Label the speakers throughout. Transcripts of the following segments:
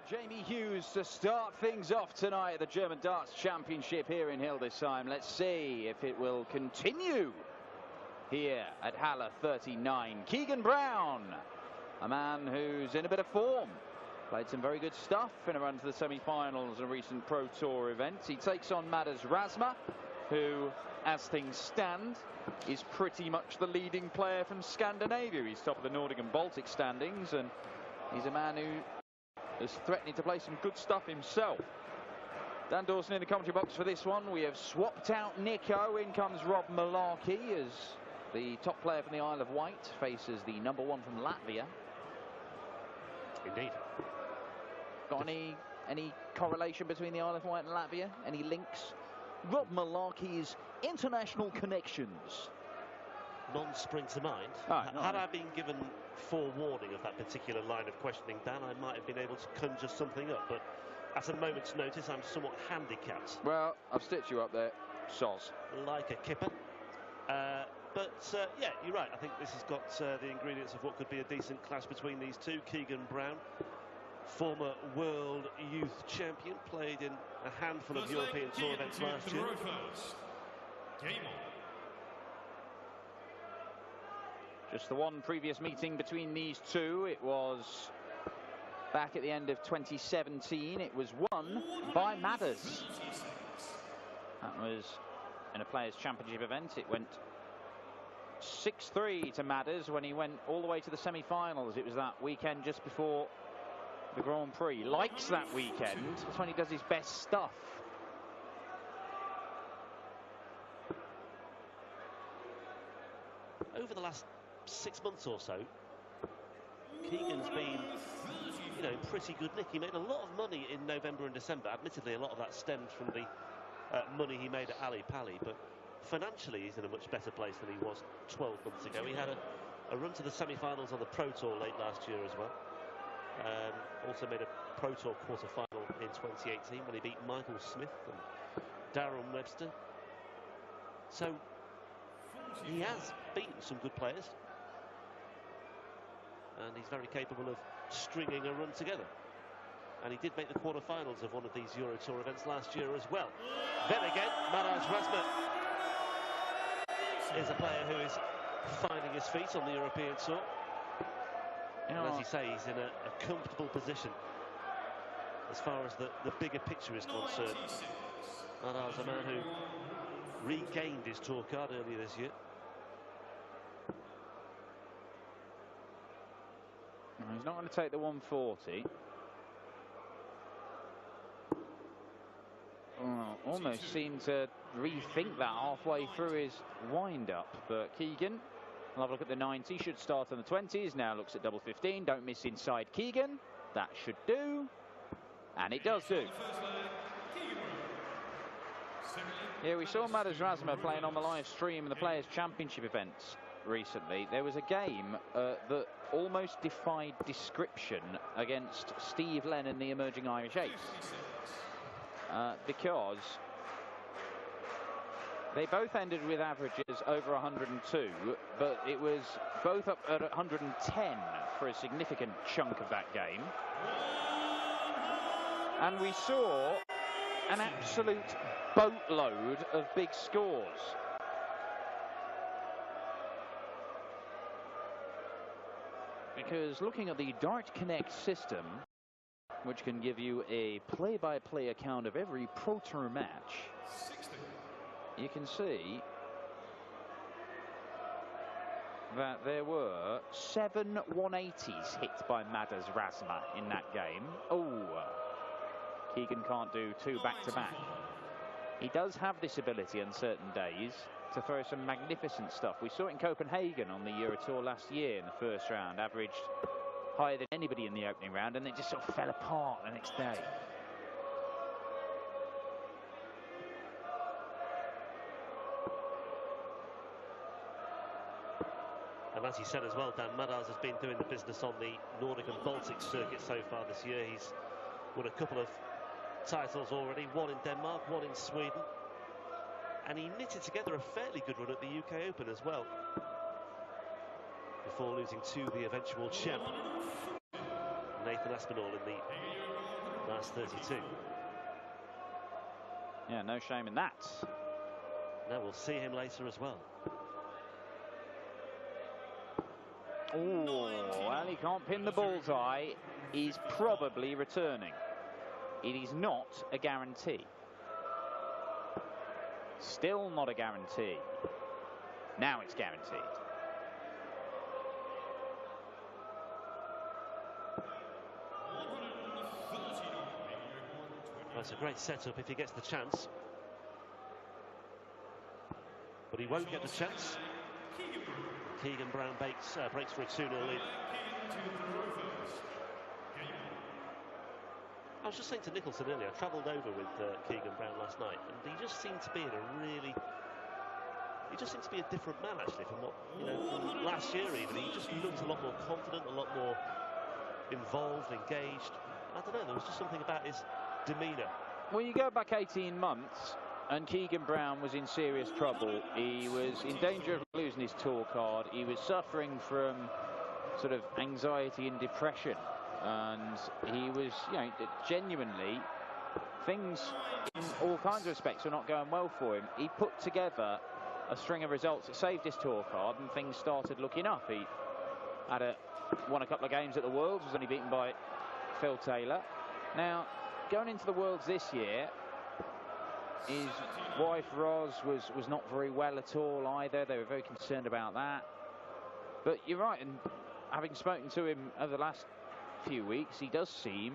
Speaker 1: Jamie Hughes to start things off tonight at the German Darts Championship here in Hildesheim. Let's see if it will continue here at Halle 39. Keegan Brown, a man who's in a bit of form. Played some very good stuff in a run to the semi-finals in a recent Pro Tour event. He takes on Madas Razma, who, as things stand, is pretty much the leading player from Scandinavia. He's top of the Nordic and Baltic standings, and he's a man who is threatening to play some good stuff himself. Dan Dawson in the commentary box for this one. We have swapped out Nico. In comes Rob Malarkey as the top player from the Isle of Wight faces the number one from Latvia.
Speaker 2: Indeed.
Speaker 1: Got any correlation between the Isle of Wight and Latvia? Any links? Rob Malarkey's international connections.
Speaker 2: None spring to mind. Had I been given forewarning of that particular line of questioning, Dan, I might have been able to conjure something up, but at a moment's notice I'm somewhat handicapped.
Speaker 1: Well, I've stitched you up there, soz.
Speaker 2: Like a kipper. Yeah, you're right. I think this has got the ingredients of what could be a decent clash between these two. Keegan Brown, former world youth champion, played in a handful of European Tour events last year.
Speaker 1: Just the one previous meeting between these two. It was back at the end of 2017. It was won by Madas. That was in a Players' Championship event. It went 6-3 to Madas when he went all the way to the semi-finals. It was that weekend just before the Grand Prix. Likes that weekend. That's when he does his best stuff.
Speaker 2: Over the last 6 months or so, Keegan's been, in pretty good nick. He made a lot of money in November and December. Admittedly, a lot of that stemmed from the money he made at Ali Pali, but financially he's in a much better place than he was 12 months ago. He had a run to the semi-finals on the Pro Tour late last year as well. Also made a Pro Tour quarter-final in 2018 when he beat Michael Smith and Darren Webster. So he has beaten some good players, and he's very capable of stringing a run together. And he did make the quarter-finals of one of these Euro Tour events last year as well. Then again, Madas Razma is a player who is finding his feet on the European Tour. And as you say, he's in a comfortable position as far as the bigger picture is concerned. Madas, a man who regained his tour card earlier this year.
Speaker 1: He's not going to take the 140. Well, almost seemed to rethink that halfway through his wind-up. But Keegan will have a look at the 90. Should start on the 20s. Now looks at double 15. Don't miss inside Keegan. That should do. And it does do. Here we saw Madas Razma playing on the live stream in the Players' Championship events recently. There was a game that almost defied description against Steve Lennon, the emerging Irish ace, because they both ended with averages over 102, but it was both up at 110 for a significant chunk of that game. And we saw an absolute boatload of big scores. Because looking at the Dart Connect system, which can give you a play-by-play account of every Pro Tour match, you can see that there were 7 180s hit by Madas Razma in that game. Oh, Keegan can't do 2 back-to-back. He does have this ability on certain days to throw some magnificent stuff. We saw it in Copenhagen on the Euro Tour last year in the first round. Averaged higher than anybody in the opening round, and it just sort of fell apart the next day.
Speaker 2: And as you said as well, Dan, Madas has been doing the business on the Nordic and Baltic circuit so far this year. He's won a couple of titles already, one in Denmark, one in Sweden. And he knitted together a fairly good run at the UK Open as well, before losing to the eventual champ, Nathan Aspinall, in the That's 32.
Speaker 1: Yeah, no shame in that.
Speaker 2: Now we'll see him later as well.
Speaker 1: Oh, well, he can't pin the bullseye. He's probably returning. It is not a guarantee. Still not a guarantee. Now it's guaranteed.
Speaker 2: Well, it's a great setup if he gets the chance. But he won't get the chance. Keegan Brown breaks for a 2-0 lead. I was just saying to Nicholson earlier, I travelled over with Keegan Brown last night, and he just seemed to be in a really... He just seemed to be a different man, actually, from what, you know, from last year even. He just looked a lot more confident, a lot more involved, engaged. I don't know, there was just something about his demeanour.
Speaker 1: Well, you go back 18 months, and Keegan Brown was in serious trouble. He was in danger of losing his tour card. He was suffering from sort of anxiety and depression. And he was, you know, genuinely, things in all kinds of respects were not going well for him. He put together a string of results that saved his tour card, and things started looking up. He had won a couple of games at the Worlds, was only beaten by Phil Taylor. Now, going into the Worlds this year, his wife Roz was not very well at all either. They were very concerned about that. But you're right, and having spoken to him over the last few weeks, he does seem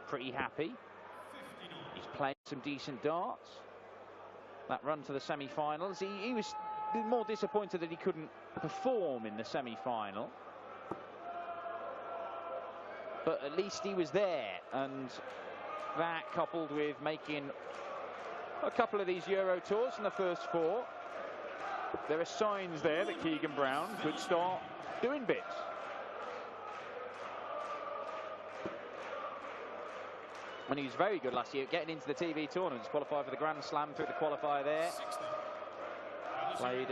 Speaker 1: pretty happy. He's playing some decent darts. That run to the semi-finals, he was more disappointed that he couldn't perform in the semi-final, but at least he was there, and that coupled with making a couple of these Euro tours in the first 4, there are signs there that Keegan Brown could start doing bits. And he was very good last year, getting into the TV tournaments, qualified for the Grand Slam through the qualifier there. Played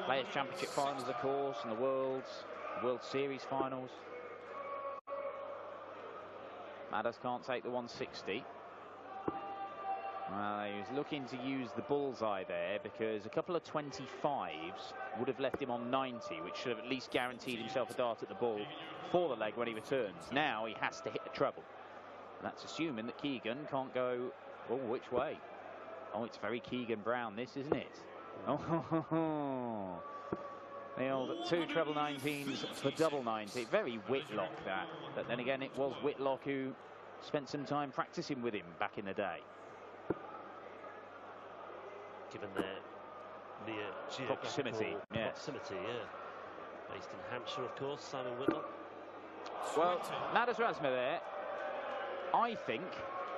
Speaker 1: Players' Championship finals, of course, and the World Series finals. Madders can't take the 160. Well, he was looking to use the bullseye there because a couple of 25s would have left him on 90, which should have at least guaranteed himself a dart at the ball for the leg when he returns. Now he has to hit the treble. And that's assuming that Keegan can't go, oh, which way? Oh, it's very Keegan Brown, this, isn't it? Oh, the old 2 treble 19s for double 90. Very Whitlock, that. But then again, it was Whitlock who spent some time practicing with him back in the day.
Speaker 2: Given their near
Speaker 1: proximity,
Speaker 2: proximity, yeah. Based in Hampshire, of course, Simon Whitlock.
Speaker 1: Well, Madders Razma there. I think,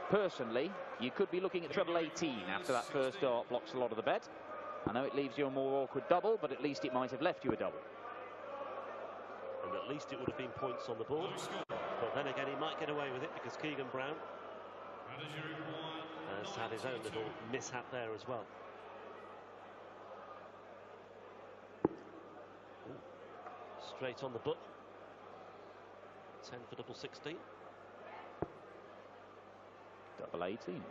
Speaker 1: personally, you could be looking at treble 18 after that first dart blocks a lot of the bed. I know it leaves you a more awkward double, but at least it might have left you a double.
Speaker 2: And at least it would have been points on the board. But then again, he might get away with it because Keegan Brown has had his own little mishap there as well. Straight on the button. 10 for double 16.
Speaker 1: Double 18.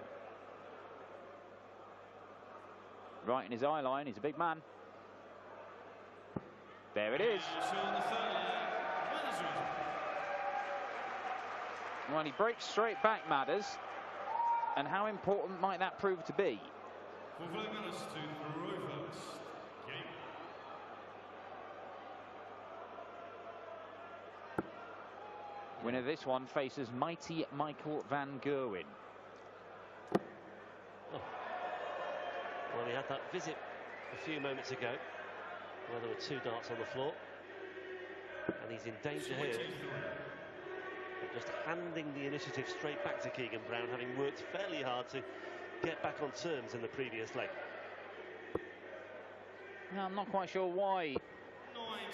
Speaker 1: Right in his eye line, he's a big man. There it is. Well, he breaks straight back, Madders. And how important might that prove to be? Winner of this one faces mighty Michael van Gerwen.
Speaker 2: Oh. Well, he had that visit a few moments ago where there were 2 darts on the floor, and he's in danger here of just handing the initiative straight back to Keegan Brown, having worked fairly hard to get back on terms in the previous leg.
Speaker 1: No, I'm not quite sure why.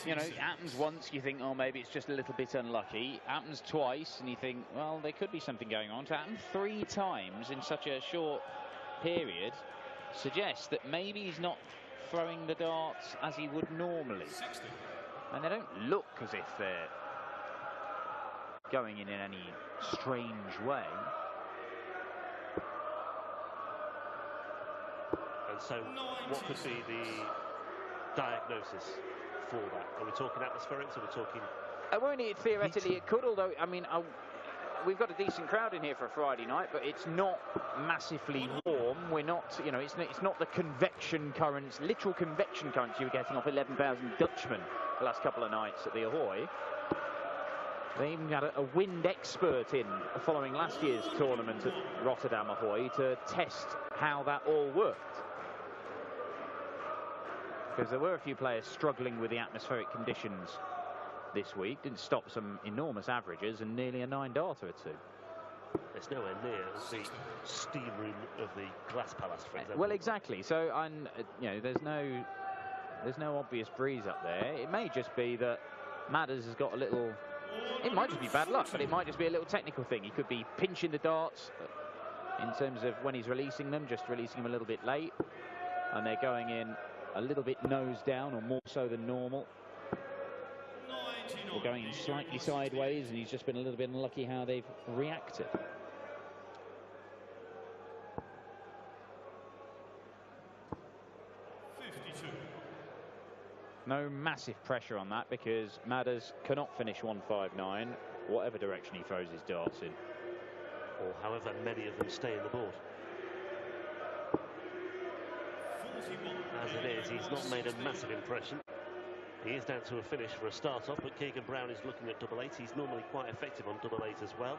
Speaker 1: You know, it happens once, you think, oh, maybe it's just a little bit unlucky. It happens twice, and you think, well, there could be something going on. To happen 3 times in such a short period suggests that maybe he's not throwing the darts as he would normally. And they don't look as if they're going in any strange way.
Speaker 2: And so, what could be the diagnosis for that? Are we talking atmospherics? Are we talking?
Speaker 1: Well, theoretically, it could. Although, I mean, we've got a decent crowd in here for a Friday night, but it's not massively warm. We're not, you know, it's not the convection currents, literal convection currents you were getting off 11,000 Dutchmen the last couple of nights at the Ahoy. They even had a wind expert in following last year's tournament at Rotterdam Ahoy to test how that all worked. Because there were a few players struggling with the atmospheric conditions this week. Didn't stop some enormous averages and nearly a 9-darter or two.
Speaker 2: It's nowhere near the steam room of the Glass Palace, for example.
Speaker 1: Well, exactly. So, you know, there's no obvious breeze up there. It may just be that Madders has got a little. It might just be bad luck, but it might just be a little technical thing. He could be pinching the darts in terms of when he's releasing them, just releasing them a little bit late, and they're going in a little bit nose down, or more so than normal. Or going in slightly sideways, and he's just been a little bit unlucky how they've reacted. No massive pressure on that because Madders cannot finish 159, whatever direction he throws his darts in.
Speaker 2: Or however many of them stay in the board. As it is, he's not made a massive impression. He is down to a finish for a start-off, but Keegan Brown is looking at double 8. He's normally quite effective on double 8 as well.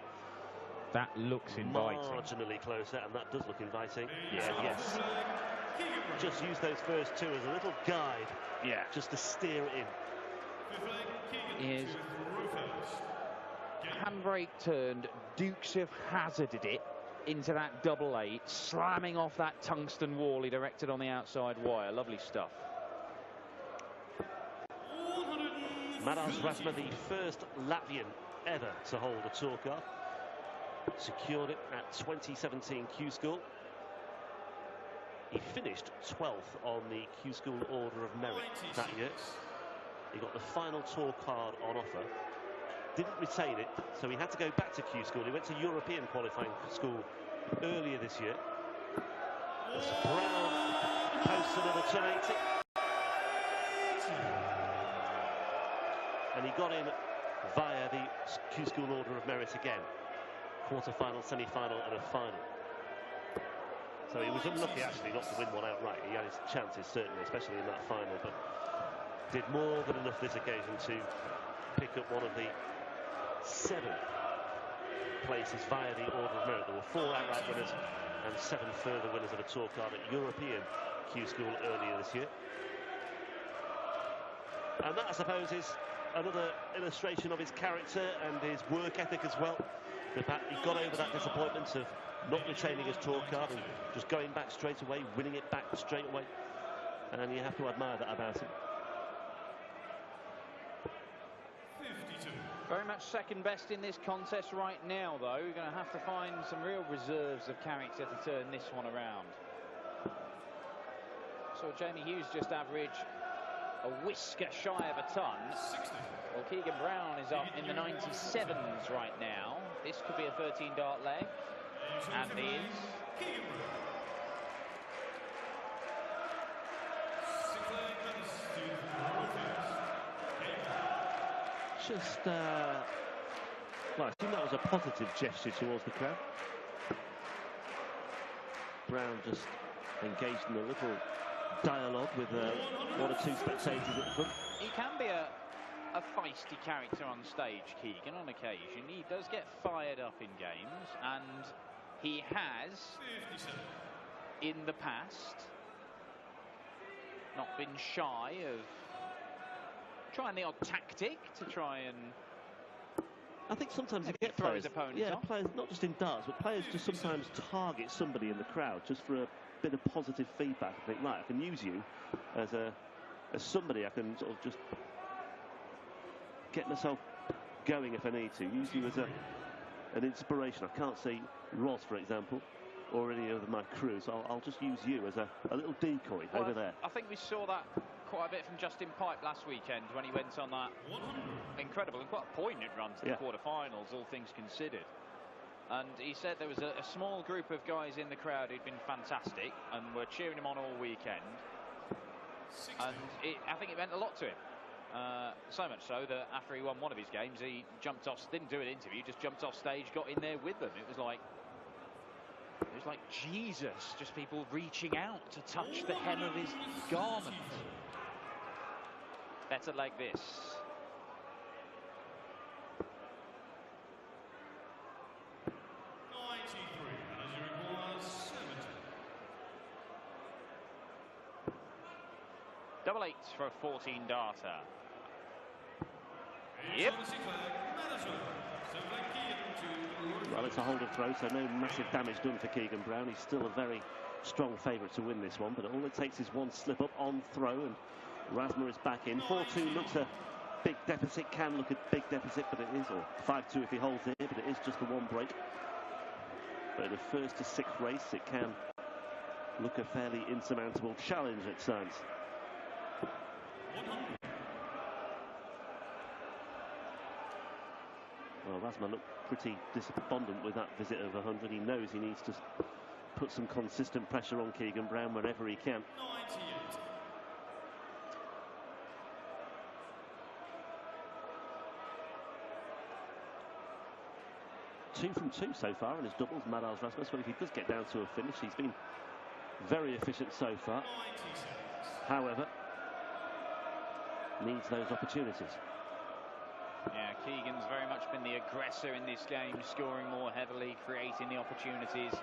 Speaker 1: That looks inviting.
Speaker 2: Marginally closer, and that does look inviting.
Speaker 1: Yeah.
Speaker 2: Yes. Just use those first two as a little guide.
Speaker 1: Yeah.
Speaker 2: Just to steer it in.
Speaker 1: Is handbrake turned, Dukes of Hazzarded it into that double 8, slamming off that tungsten wall he directed on the outside wire. Lovely stuff.
Speaker 2: Maras Razma, the first Latvian ever to hold a tour card. Secured it at 2017 Q School. He finished 12th on the Q School Order of Merit that year. He got the final tour card on offer. Didn't retain it, so he had to go back to Q School. He went to European qualifying school earlier this year. As Brown posts another 280. And he got in via the Q School Order of Merit again. Quarter-final, semi-final and a final. So he was unlucky actually not to win one outright. He had his chances certainly, especially in that final, but did more than enough this occasion to pick up one of the 7 places via the Order of Merit. There were 4 outright winners and 7 further winners of a tour card at European Q School earlier this year. And that, I suppose, is another illustration of his character and his work ethic as well. The fact he got over that disappointment of not retaining his tour card and just going back straight away, winning it back straight away. And you have to admire that about him.
Speaker 3: 52.
Speaker 1: Very much second best in this contest right now, though. We're going to have to find some real reserves of character to turn this one around. So Jamie Hughes just average a whisker shy of a ton.
Speaker 3: 60.
Speaker 1: Well, Keegan Brown is up in the 97s right now. This could be a 13-dart leg, and it is.
Speaker 2: Just, well, I think that was a positive gesture towards the crowd. Brown just engaged in a little dialogue with 1 or 2 spectators at the front.
Speaker 1: He can be a feisty character on stage, Keegan, on occasion. He does get fired up in games, and he has,
Speaker 3: 57.
Speaker 1: in the past, not been shy of trying the odd tactic to try and
Speaker 2: I think sometimes you
Speaker 1: maybe
Speaker 2: get
Speaker 1: throw
Speaker 2: players,
Speaker 1: his opponent
Speaker 2: yeah,
Speaker 1: off.
Speaker 2: players, not just in darts, but players just sometimes target somebody in the crowd just for a bit of positive feedback. I think, right, I can use you as somebody I can sort of just get myself going if I need to. Use you as an inspiration. I can't see Ross, for example, or any of my crew, so I'll just use you as a little decoy over there.
Speaker 1: I think we saw that quite a bit from Justin Pipe last weekend when he went on that incredible and quite poignant run to the quarterfinals, all things considered. And he said there was a small group of guys in the crowd who'd been fantastic and were cheering him on all weekend. And I think it meant a lot to him. So much so that after he won one of his games, he jumped off, didn't do an interview, just jumped off stage, got in there with them. It was like Jesus, just people reaching out to touch the hem of his garment. Better like this. Double eights for a 14 darter. Yep.
Speaker 2: Well, it's a hold of throw, so no massive damage done for Keegan Brown. He's still a very strong favourite to win this one, but all it takes is one slip up on throw, and Razma is back in. 4-2 looks a big deficit, can look a big deficit, but it is, or 5-2 if he holds here, but it is just the one break. But in the first to sixth race, it can look a fairly insurmountable challenge at times. Well, Razma looked pretty despondent with that visit of 100. He knows he needs to put some consistent pressure on Keegan Brown wherever he can. 2 from 2 so far in his doubles, Madars Razma. So if he does get down to a finish, he's been very efficient so far. However, needs those opportunities.
Speaker 1: Yeah, Keegan's very much been the aggressor in this game, scoring more heavily, creating the opportunities,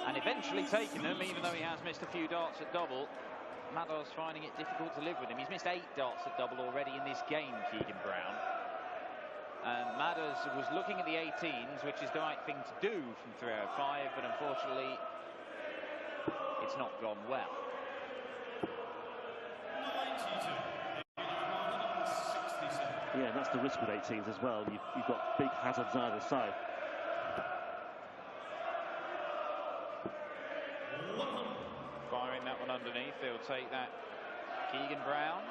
Speaker 1: and eventually taking them, even though he has missed a few darts at double. Madars finding it difficult to live with him. He's missed 8 darts at double already in this game, Keegan Brown. And Madars was looking at the 18s, which is the right thing to do from 305, but unfortunately, it's not gone well.
Speaker 2: Yeah, that's the risk with 18s as well. You've got big hazards either side.
Speaker 1: Firing that one underneath, they'll take that. Keegan Brown.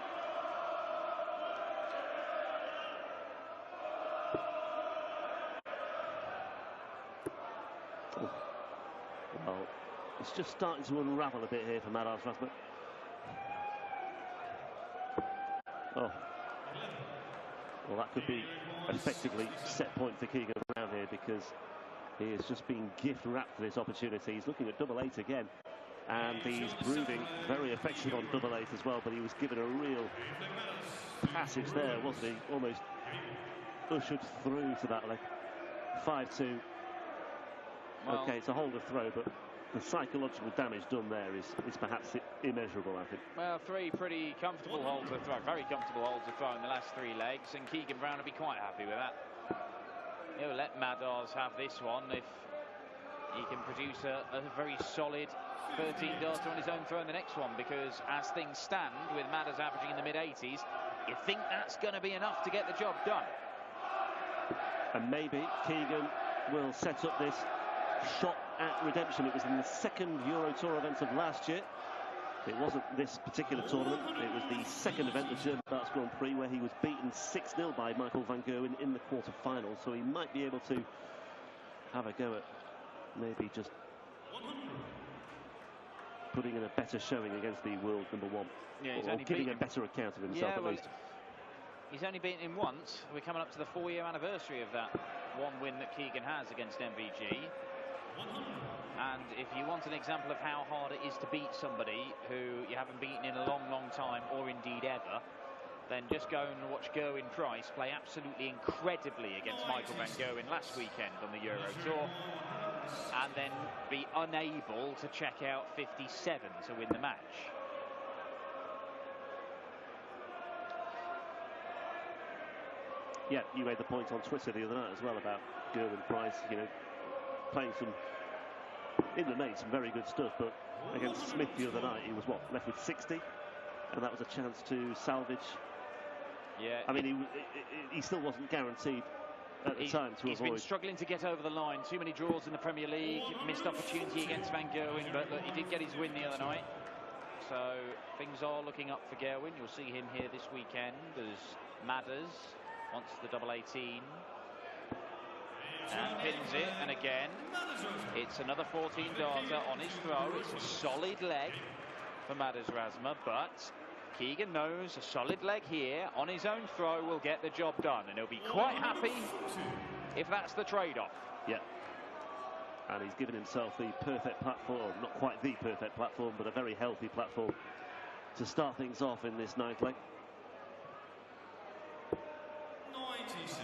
Speaker 2: Well, it's just starting to unravel a bit here for Madars Razma. Oh. Well, that could be effectively set point for Keegan Brown here, because he has just been gift-wrapped for this opportunity. He's looking at double 8 again, and he's proving very effective on double 8 as well, but he was given a real passage there, wasn't he? Almost ushered through to that leg. 5-2. Well, okay, it's a hold of throw, but the psychological damage done there is perhaps immeasurable, I think.
Speaker 1: Well, 3 pretty comfortable holds of throw, very comfortable holds of throw in the last 3 legs, and Keegan Brown will be quite happy with that. He'll let Madars have this one if he can produce a very solid 13 darter on his own throw in the next one, because as things stand, with Madars averaging in the mid-80s, you think that's going to be enough to get the job done.
Speaker 2: And maybe Keegan will set up this shot at redemption. It was in the second Euro Tour event of last year. It wasn't this particular tournament. It was the second event, the German Darts Grand Prix, where he was beaten 6-0 by Michael van Gerwen in the quarter-final. So he might be able to have a go at maybe just putting in a better showing against the world #1.
Speaker 1: Yeah,
Speaker 2: or giving a better account of himself, at least.
Speaker 1: He's only beaten him once. We're coming up to the 4-year anniversary of that one win that Keegan has against MVG. And if you want an example of how hard it is to beat somebody who you haven't beaten in a long, long time, or indeed ever, then just go and watch Gerwyn Price play absolutely incredibly against Michael van Gerwen last weekend on the Euro Tour, and then be unable to check out 57 to win the match.
Speaker 2: Yeah, you made the point on Twitter the other night as well about Gerwyn Price, you know, playing some, in the main, some very good stuff, but against Smith the other night, he was, what, left with 60? And that was a chance to salvage.
Speaker 1: Yeah.
Speaker 2: I mean, he still wasn't guaranteed at the time to avoid.
Speaker 1: He's been struggling to get over the line. Too many draws in the Premier League, missed opportunity against Van Gerwen, but look, he did get his win the other night. So things are looking up for Gerwyn. You'll see him here this weekend as Madars wants the double 18. And pins it, and again, it's another 14 darter on his throw. It's a solid leg for Razma, but Keegan knows a solid leg here on his own throw will get the job done, and he'll be quite happy if that's the trade-off.
Speaker 2: Yeah. And he's given himself the perfect platform, not quite the perfect platform, but a very healthy platform to start things off in this ninth leg.
Speaker 3: 96.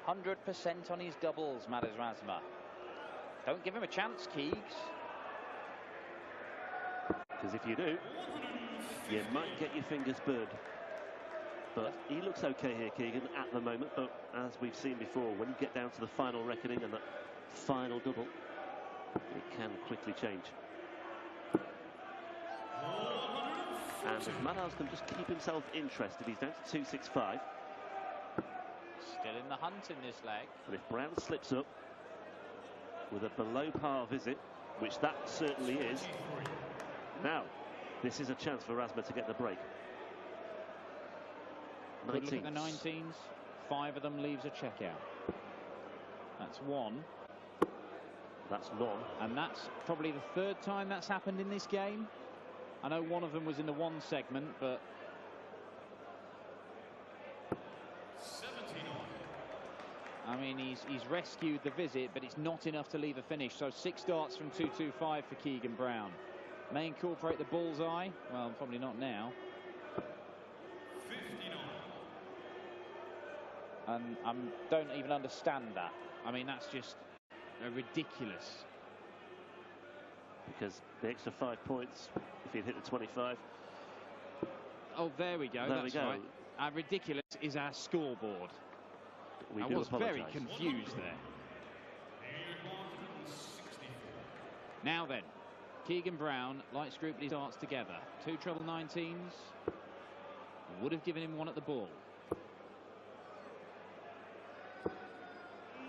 Speaker 1: 100% on his doubles, Razma. Don't give him a chance, Keegs.
Speaker 2: Because if you do, you might get your fingers burned. But he looks okay here, Keegan, at the moment. But as we've seen before, when you get down to the final reckoning and that final double, it can quickly change. And if Maddowes can just keep himself interested, he's down to 265.
Speaker 1: Still in the hunt in this leg.
Speaker 2: But if Brown slips up with a below par visit, which that certainly is, now this is a chance for Razma to get the break.
Speaker 1: Good look at the 19s. 5 of them leaves a checkout. That's 1.
Speaker 2: That's none.
Speaker 1: And that's probably the 3rd time that's happened in this game. I know one of them was in the 1 segment, but
Speaker 3: 79.
Speaker 1: I mean, he's rescued the visit, but it's not enough to leave a finish. So 6 darts from 225 for Keegan Brown. May incorporate the bullseye. Well, probably not now.
Speaker 3: 59.
Speaker 1: And I don't even understand that. I mean, that's just ridiculous.
Speaker 2: Because the extra 5 points, if he'd hit the 25.
Speaker 1: Oh, there we go.
Speaker 2: There
Speaker 1: That's
Speaker 2: we go.
Speaker 1: right. Ridiculous is our scoreboard.
Speaker 2: We
Speaker 1: I
Speaker 2: do
Speaker 1: was very
Speaker 2: apologise.
Speaker 1: confused there.
Speaker 3: 164.
Speaker 1: Now then, Keegan Brown, light scrutiny darts together. 2 treble 19s. Would have given him 1 at the ball.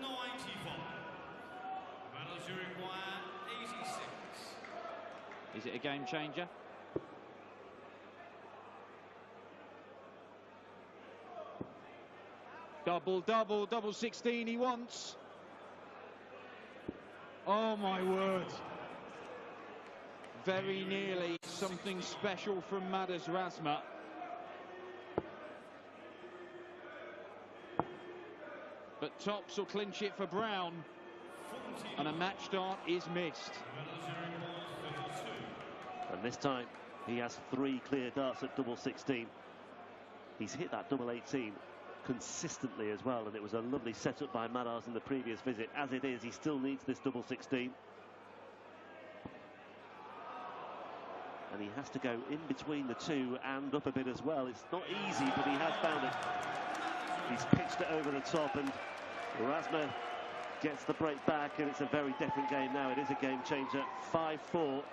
Speaker 3: 95. Medals you require 86.
Speaker 1: Is it a game changer? Double, double, double 16 he wants. Oh my word. Very nearly something special from Razma. But tops will clinch it for Brown.
Speaker 3: 40.
Speaker 1: And a match dart is missed.
Speaker 3: Medals you require 52.
Speaker 2: And this time, he has 3 clear darts at double 16. He's hit that double 18 consistently as well, and it was a lovely setup by Maddowes in the previous visit. As it is, he still needs this double 16. And he has to go in between the 2 and up a bit as well. It's not easy, but he has found it. He's pitched it over the top, and Razma gets the break back, and it's a very different game now. It is a game changer. 5-4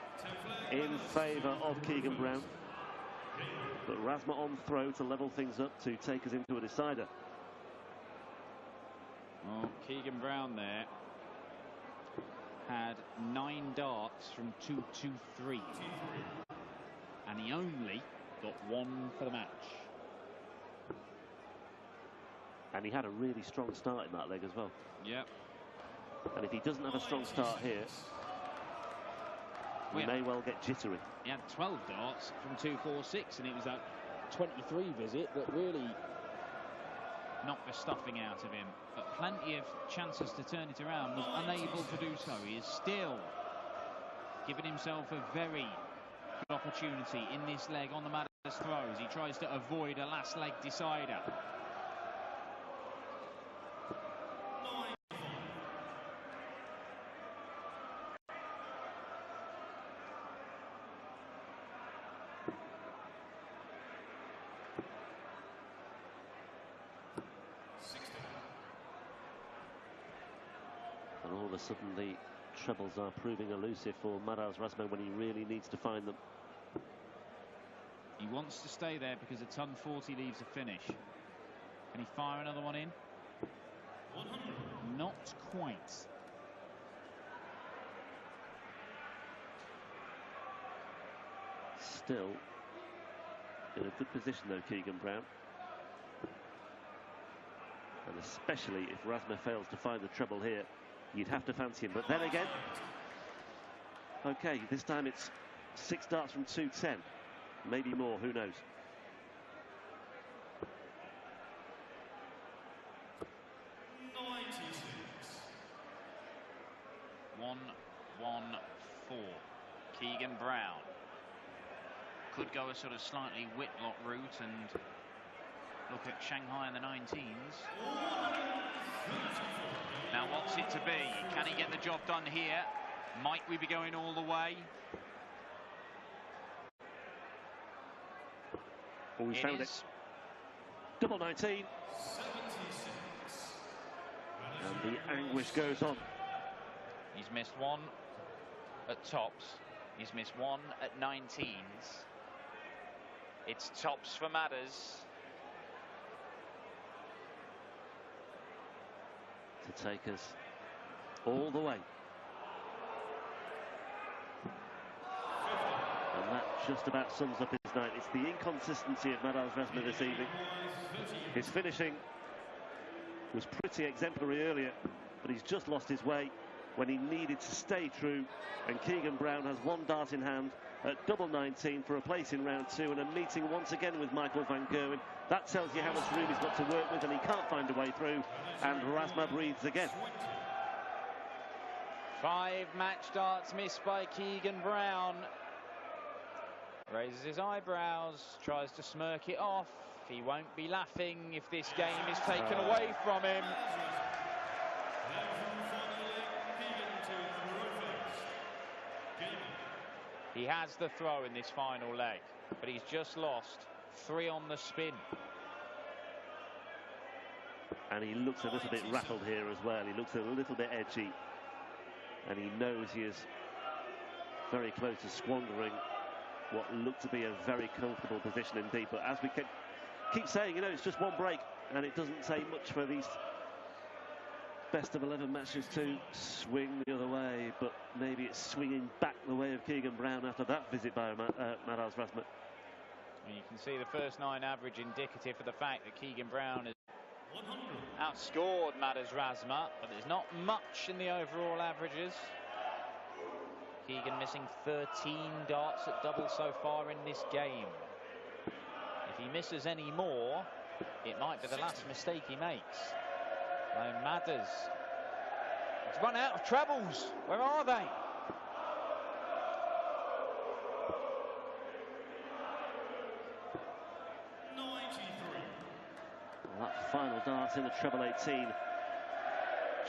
Speaker 2: in favour of Keegan Brown. But Razma on throw to level things up, to take us into a decider.
Speaker 1: Oh, Keegan Brown there had 9 darts from 2-2-3. And he only got 1 for the match.
Speaker 2: And he had a really strong start in that leg as well.
Speaker 1: Yep.
Speaker 2: And if he doesn't have a strong start here, he may well get jittery.
Speaker 1: He had 12 darts from 2-4-6, and it was that 23 visit that really knocked the stuffing out of him. But plenty of chances to turn it around, was unable to do so. He is still giving himself a very good opportunity in this leg on the Maddowes throws. He tries to avoid a last leg decider.
Speaker 2: And all of a sudden the trebles are proving elusive for Razma when he really needs to find them.
Speaker 1: He wants to stay there because a ton 40 leaves a finish. Can he fire another one in?
Speaker 3: 100.
Speaker 1: Not quite.
Speaker 2: Still in a good position though, Keegan Brown. And especially if Razma fails to find the treble here, you'd have to fancy him. But then again, okay, this time it's 6 darts from 210. Maybe more, who knows.
Speaker 1: 1-1-4. Keegan Brown could go a sort of slightly Whitlock route and look at Shanghai in the 19s. Now what's it to be? Can he get the job done here? Might we be going all the way?
Speaker 2: Oh, we found it. Double 19. And the anguish goes on.
Speaker 1: He's missed one at tops. He's missed one at 19s. It's tops for Madders.
Speaker 2: To take us all the way. And that just about sums up his night. It's the inconsistency of Razma this evening. His finishing was pretty exemplary earlier, but he's just lost his way when he needed to stay true. And Keegan Brown has 1 dart in hand at double 19 for a place in round 2 and a meeting once again with Michael van Gerwen. That tells you how much room he's got to work with, and he can't find a way through. And Razma breathes again.
Speaker 1: 5 match darts missed by Keegan Brown. Raises his eyebrows, tries to smirk it off. He won't be laughing if this game is taken away from him. He has the throw in this final leg, but he's just lost 3 on the spin.
Speaker 2: And he looks a little bit rattled here as well. He looks a little bit edgy. And he knows he is very close to squandering what looked to be a very comfortable position indeed. But as we keep saying, you know, it's just one break, and it doesn't say much for these best of 11 matches to swing the other way, but maybe it's swinging back the way of Keegan Brown after that visit by Madders Razma.
Speaker 1: And you can see the first 9 average indicative of the fact that Keegan Brown has outscored Madders Razma, but there's not much in the overall averages. Keegan missing 13 darts at double so far in this game. If he misses any more, it might be the last mistake he makes. Madders, it's run out of trebles. Where are they?
Speaker 2: Well, that final dart in the treble 18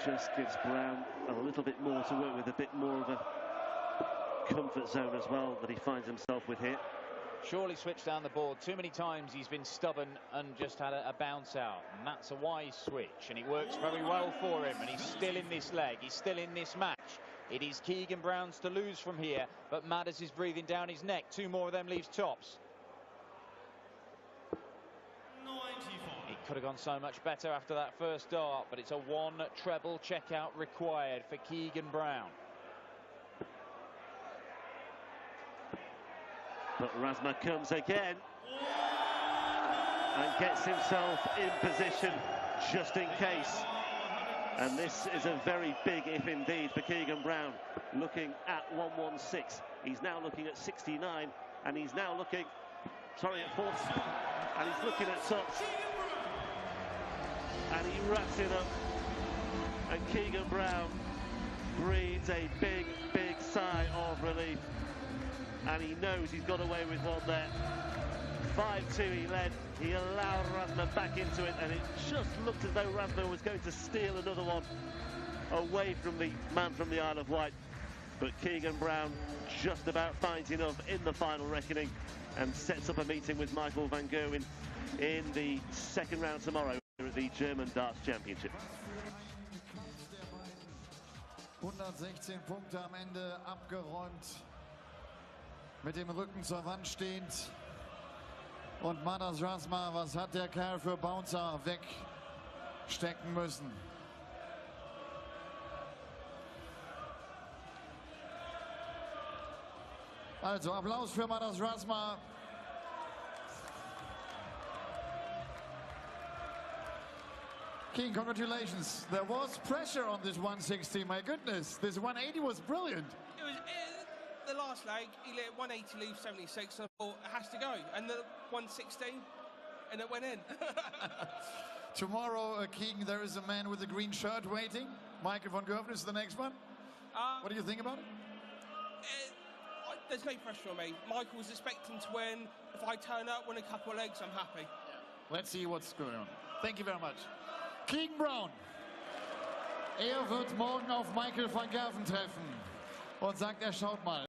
Speaker 2: just gives Brown a little bit more to work with, a bit more of a comfort zone as well that he finds himself with here.
Speaker 1: Surely switched down the board. Too many times he's been stubborn and just had a bounce out. And that's a wise switch, and it works very well for him. And he's still in this leg. He's still in this match. It is Keegan Brown's to lose from here, but Madders is breathing down his neck. 2 more of them leaves tops.
Speaker 3: 95.
Speaker 1: It could have gone so much better after that first dart, but it's a 1 treble checkout required for Keegan Brown.
Speaker 2: But Razma comes again and gets himself in position just in case. And this is a very big if indeed for Keegan Brown, looking at 116. He's now looking at 69, and he's now looking, sorry, at 40, and he's looking at tops. And he wraps it up, and Keegan Brown breathes a big, big sigh of relief. And he knows he's got away with one there. 5-2 he led. He allowed Razma back into it, and it just looked as though Razma was going to steal another one away from the man from the Isle of Wight. But Keegan Brown just about finds enough in the final reckoning and sets up a meeting with Michael van Gerwen in the second round tomorrow at the German Darts Championship.
Speaker 4: 116 Punkte am Ende abgeräumt. Mit dem Rücken zur Wand stehend. Und Madders Razma, was hat der Kerl für Bouncer wegstecken müssen? Also Applaus für Madders Razma. King, congratulations. There was pressure on this 160, my goodness. This 180 was brilliant.
Speaker 5: The last leg, he let 180 leave 76, and I thought it has to go. And the 116, and it went in.
Speaker 4: Tomorrow, King, there is a man with a green shirt waiting. Michael van Gerven is the next one. What do you think about it?
Speaker 5: There's no pressure on me. Michael was expecting to win. If I turn up, win a couple of legs, I'm happy.
Speaker 4: Let's see what's going on. Thank you very much. Keegan Brown. Wird morgen auf Michael van Gerven treffen und sagt, schaut mal.